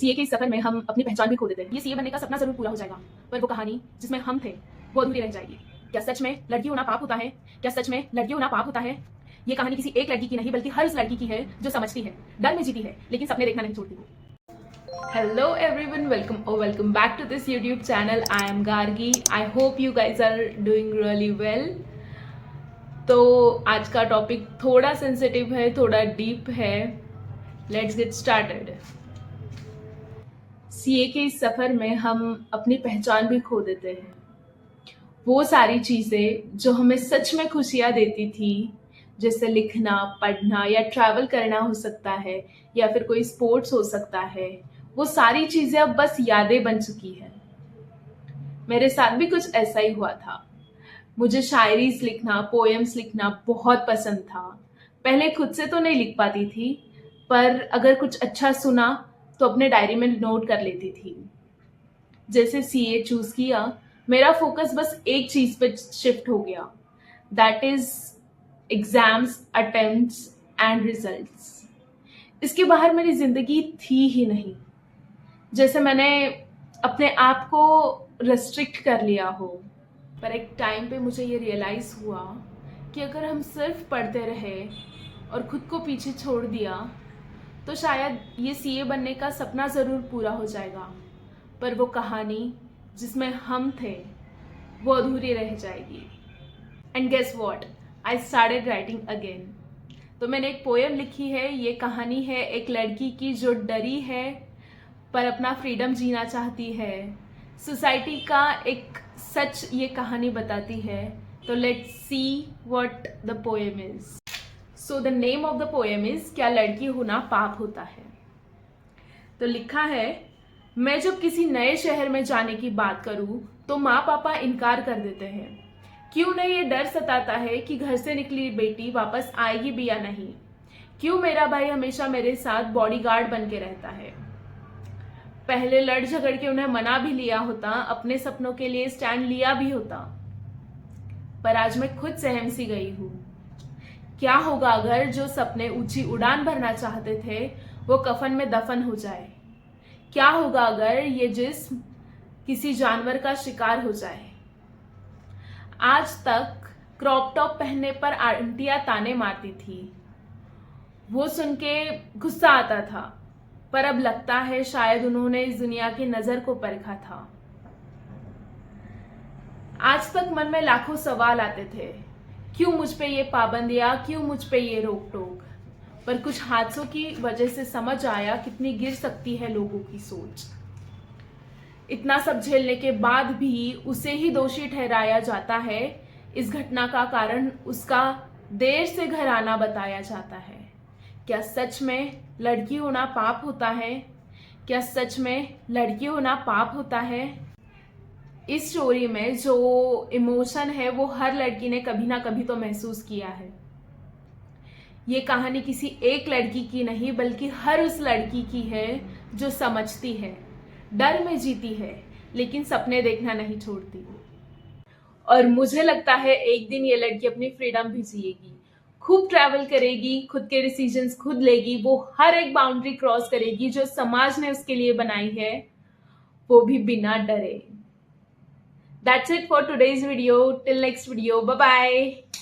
CA के इस सफर में हम अपनी पहचान भी खो देते हैं। ये सीए बनने का सपना जरूर पूरा हो जाएगा, पर वो कहानी जिसमें हम थे वो अधूरी रह जाएगी। क्या सच में लड़की होना पाप होता है? क्या सच में लड़की होना पाप होता है? ये कहानी किसी एक लड़की की नहीं बल्कि हर उस लड़की की है जो समझती है, डर में जीती है, लेकिन सपने देखना नहीं छोड़ती। Hello everyone, welcome back to this YouTube channel. I am Gargi. I hope you guys are doing really well. तो आज का टॉपिक थोड़ा सेंसिटिव है, थोड़ा डीप है. Let's get started. सीए के इस सफर में हम अपनी पहचान भी खो देते हैं. वो सारी चीजें जो हमें सच में खुशियां देती थी, जैसे लिखना, पढ़ना या ट्रैवल करना हो सकता है, या फिर कोई स्पोर्ट्स हो सकता है, वो सारी चीजें अब बस यादें बन चुकी है. मेरे साथ भी कुछ ऐसा ही हुआ था. मुझे शायरीज लिखना, पोएम्स लिखना बहुत पसंद था. पहले खुद से तो नहीं लिख पाती थी, पर अगर कुछ अच्छा सुना तो अपने डायरी में नोट कर लेती थी. जैसे सीए चूज किया, मेरा फोकस बस एक चीज पे शिफ्ट हो गया, that is exams, attempts and results. इसके बाहर मेरी जिंदगी थी ही नहीं. जैसे मैंने अपने आप को रेस्ट्रिक्ट कर लिया हो. पर एक टाइम पे मुझे ये रियलाइज हुआ कि अगर हम सिर्फ पढ़ते रहे और खुद को पीछे छोड़ दिया तो शायद ये सीए बनने का सपना ज़रूर पूरा हो जाएगा, पर वो कहानी जिसमें हम थे वो अधूरी रह जाएगी. And guess what, I started writing again. तो मैंने एक पोएम लिखी है. ये कहानी है एक लड़की की जो डरी है पर अपना फ्रीडम जीना चाहती है. सोसाइटी का एक सच ये कहानी बताती है. तो let's see what the poem is. So the name of the poem is क्या लड़की होना पाप होता है. तो लिखा है, मैं जब किसी नए शहर में जाने की बात करूं तो माँ पापा इनकार कर देते हैं. क्यों उन्हें ये डर सताता है कि घर से निकली बेटी वापस आएगी भी या नहीं. क्यों मेरा भाई हमेशा मेरे साथ बॉडीगार्ड बन के रहता है. पहले लड़ झगड़ के उन्हें मना भी लिया होता, अपने सपनों के लिए स्टैंड लिया भी होता, पर आज मैं खुद सहम सी गई हूं. क्या होगा अगर जो सपने ऊंची उड़ान भरना चाहते थे वो कफन में दफन हो जाए. क्या होगा अगर ये जिस्म किसी जानवर का शिकार हो जाए. आज तक क्रॉप टॉप पहनने पर आंटियां ताने मारती थी, वो सुन के गुस्सा आता था, पर अब लगता है शायद उन्होंने इस दुनिया की नजर को परखा था. आज तक मन में लाखों सवाल आते थे, क्यों मुझ पे ये पाबंदियां, क्यों मुझ पे ये रोक टोक. पर कुछ हादसों की वजह से समझ आया कितनी गिर सकती है लोगों की सोच. इतना सब झेलने के बाद भी उसे ही दोषी ठहराया जाता है. इस घटना का कारण उसका देर से घर आना बताया जाता है. क्या सच में लड़की होना पाप होता है? क्या सच में लड़की होना पाप होता है? इस स्टोरी में जो इमोशन है वो हर लड़की ने कभी ना कभी तो महसूस किया है. ये कहानी किसी एक लड़की की नहीं बल्कि हर उस लड़की की है जो समझती है, डर में जीती है, लेकिन सपने देखना नहीं छोड़ती. और मुझे लगता है एक दिन ये लड़की अपनी फ्रीडम भी जिएगी, खूब ट्रैवल करेगी, खुद के डिसीजंस खुद लेगी, वो हर एक बाउंड्री क्रॉस करेगी जो समाज ने उसके लिए बनाई है, वो भी बिना डरे. That's it for today's video. Till next video. Bye bye.